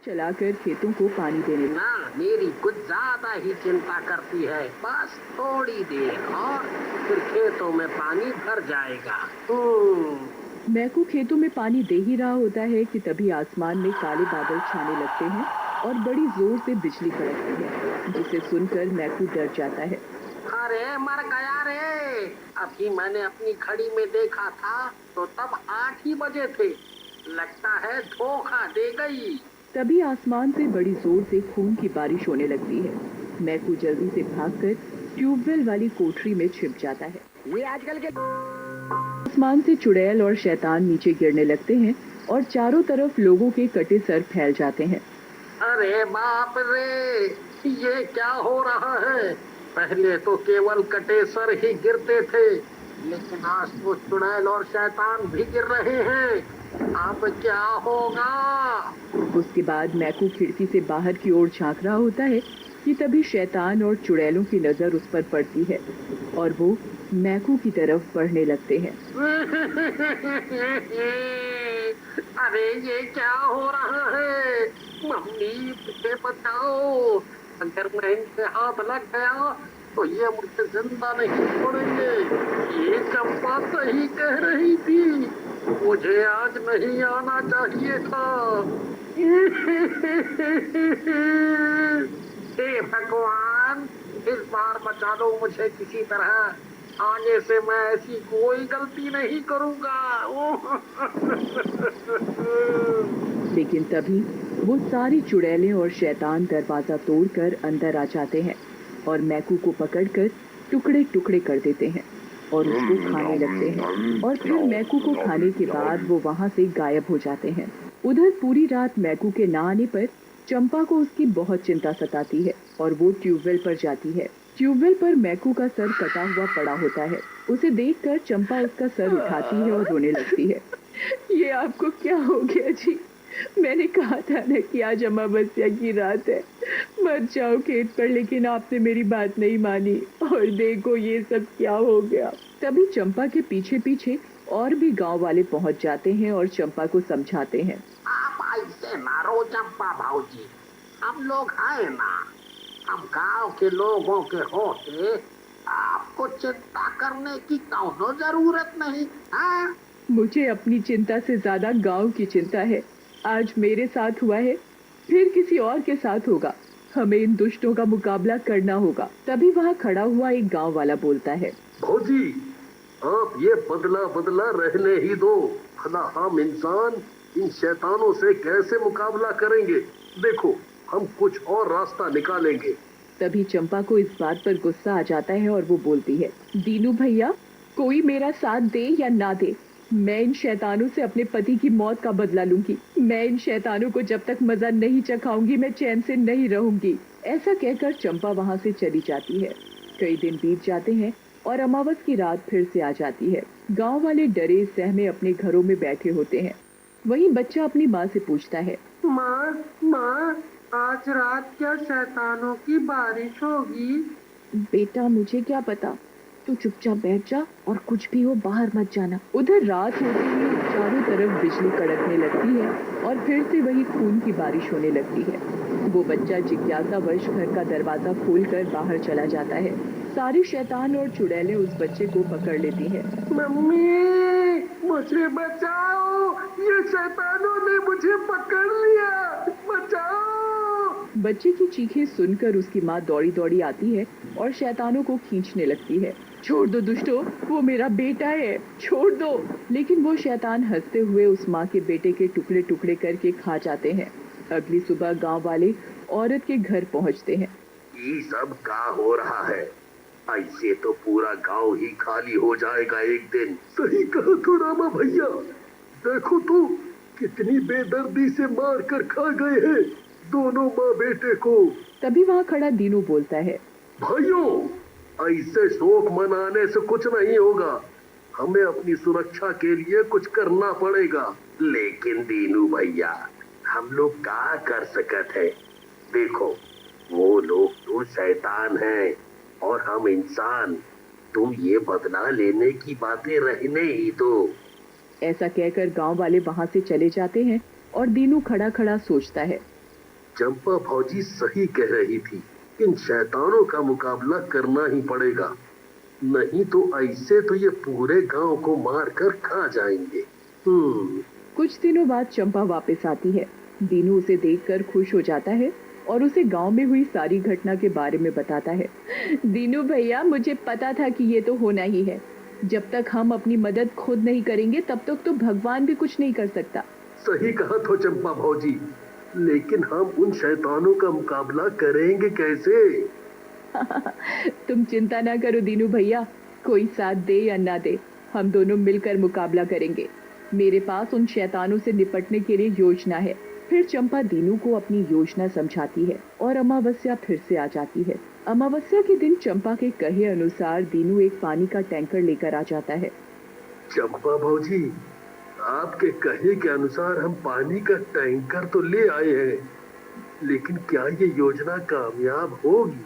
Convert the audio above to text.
चलाकर खेतों को पानी देने लगा। ना, मेरी कुछ ज्यादा ही चिंता करती है। बस थोड़ी देर और फिर खेतों में पानी भर जाएगा। मैकू खेतों में पानी दे ही रहा होता है कि तभी आसमान में काले बादल छाने लगते हैं और बड़ी जोर से बिजली कड़कती है, जिसे सुनकर मैकू डर जाता है। अरे मर गया रे! अभी मैंने अपनी घड़ी में देखा था तो तब 8 ही बजे थे। लगता है धोखा दे गई। तभी आसमान से बड़ी जोर से खून की बारिश होने लगती है। मैकू जल्दी से भागकर ट्यूबवेल वाली कोठरी में छिप जाता है। ये आजकल के आसमान से चुड़ैल और शैतान नीचे गिरने लगते हैं और चारों तरफ लोगों के कटे सर फैल जाते हैं। अरे बाप रे! ये क्या हो रहा है? पहले तो केवल कटे सर ही गिरते थे, लेकिन आज तो चुड़ैल और शैतान भी गिर रहे हैं। अब क्या होगा? उसके बाद मैकू खिड़की से बाहर की ओर झांक रहा होता है कि तभी शैतान और चुड़ैलों की नजर उस पर पड़ती है और वो मैकू की तरफ बढ़ने लगते हैं। अरे ये क्या हो रहा है? मम्मी मुझे बचाओ! अगर मैं इनके हाथ लग गया तो ये मुझे जिंदा नहीं छोड़ेंगे। ये चंपा सही कह रही थी, मुझे आज नहीं आना चाहिए था। हे भगवान, इस बार बचा लो मुझे किसी तरह। आगे से मैं ऐसी कोई गलती नहीं करूंगा। लेकिन तभी वो सारी चुड़ैलें और शैतान दरवाजा तोड़कर अंदर आ जाते हैं और मैकू को पकड़कर टुकड़े टुकड़े कर देते हैं और उसको खाने लगते हैं। और फिर मैकू को खाने के बाद वो वहां से गायब हो जाते हैं। उधर पूरी रात मैकू के ना आने पर चंपा को उसकी बहुत चिंता सताती है और वो ट्यूबवेल पर जाती है। ट्यूबवेल पर मैकू का सर कटा हुआ पड़ा होता है। उसे देखकर चंपा उसका सर उठाती है और रोने लगती है। ये आपको क्या हो गया जी? मैंने कहा था ना कि आज अमावस्या की रात है, मत जाओ खेत पर, लेकिन आपने मेरी बात नहीं मानी और देखो ये सब क्या हो गया। तभी चंपा के पीछे पीछे और भी गांव वाले पहुंच जाते हैं और चंपा को समझाते हैं। आप ऐसे मारो चंपा भाऊजी, हम लोग आए ना। हम गांव के लोगों के होते आपको चिंता करने की कौनो जरूरत नहीं। हाँ, मुझे अपनी चिंता से ज्यादा गांव की चिंता है। आज मेरे साथ हुआ है, फिर किसी और के साथ होगा। हमें इन दुष्टों का मुकाबला करना होगा। तभी वहाँ खड़ा हुआ एक गांव वाला बोलता है। भौजी, आप ये बदला बदला रहने ही दो। भला हम इंसान इन शैतानों से कैसे मुकाबला करेंगे? देखो, हम कुछ और रास्ता निकालेंगे। तभी चंपा को इस बात पर गुस्सा आ जाता है और वो बोलती है, दीनू भैया, कोई मेरा साथ दे या ना दे, मैं इन शैतानों से अपने पति की मौत का बदला लूंगी। मैं इन शैतानों को जब तक मजा नहीं चखाऊंगी मैं चैन से नहीं रहूंगी। ऐसा कहकर चंपा वहां से चली जाती है। कई दिन बीत जाते हैं और अमावस की रात फिर से आ जाती है। गांव वाले डरे सहमे अपने घरों में बैठे होते हैं। वहीं बच्चा अपनी माँ से पूछता है, माँ, माँ, आज रात क्या शैतानों की बारिश होगी? बेटा मुझे क्या पता, तू चुपचाप बैठ जा और कुछ भी हो बाहर मत जाना। उधर रात होते ही चारों तरफ बिजली कड़कने लगती है और फिर से वही खून की बारिश होने लगती है। वो बच्चा जिज्ञासावश घर का दरवाजा खोलकर बाहर चला जाता है। सारी शैतान और चुड़ैलें उस बच्चे को पकड़ लेती हैं। मम्मी, मुझे बचाओ! ये शैतानों ने मुझे पकड़ लिया! बचाओ! बच्चे की चीखें सुनकर उसकी माँ दौड़ी दौड़ी आती है और शैतानों को खींचने लगती है। छोड़ दो दुष्टो, वो मेरा बेटा है, छोड़ दो। लेकिन वो शैतान हंसते हुए उस माँ के बेटे के टुकड़े टुकड़े करके खा जाते हैं। अगली सुबह गांव वाले औरत के घर पहुंचते हैं। ये सब क्या हो रहा है? ऐसे तो पूरा गांव ही खाली हो जाएगा एक दिन। सही कहा तो रामा भैया। देखो तो कितनी बेदर्दी से मार कर खा गए हैं दोनों माँ बेटे को। तभी वहाँ खड़ा दीनू बोलता है, भाइयों, ऐसे शोक मनाने से कुछ नहीं होगा। हमें अपनी सुरक्षा के लिए कुछ करना पड़ेगा। लेकिन दीनू भैया, हम लोग क्या कर सकते हैं? देखो, वो लोग तो शैतान हैं और हम इंसान। तुम ये बदला लेने की बातें रहने ही दो। ऐसा कहकर गांव वाले वहां से चले जाते हैं और दीनू खड़ा खड़ा सोचता है। चंपा फौजी सही कह रही थी। इन शैतानों का मुकाबला करना ही पड़ेगा, नहीं तो ऐसे तो ये पूरे गांव को मार कर खा जाएंगे। कुछ दिनों बाद चंपा वापस आती है। दीनू उसे देखकर खुश हो जाता है और उसे गांव में हुई सारी घटना के बारे में बताता है। दीनू भैया, मुझे पता था कि ये तो होना ही है। जब तक हम अपनी मदद खुद नहीं करेंगे तब तक तो भगवान भी कुछ नहीं कर सकता। सही कहा तो चंपा भौजी, लेकिन हम उन शैतानों का मुकाबला करेंगे कैसे? तुम चिंता ना करो दीनू भैया, कोई साथ दे या ना दे, हम दोनों मिलकर मुकाबला करेंगे। मेरे पास उन शैतानों से निपटने के लिए योजना है। फिर चंपा दीनू को अपनी योजना समझाती है और अमावस्या फिर से आ जाती है। अमावस्या के दिन चंपा के कहे अनुसार दीनू एक पानी का टैंकर लेकर आ जाता है। चंपा भौजी, आपके कहे के अनुसार हम पानी का टैंकर तो ले आए हैं, लेकिन क्या ये योजना कामयाब होगी?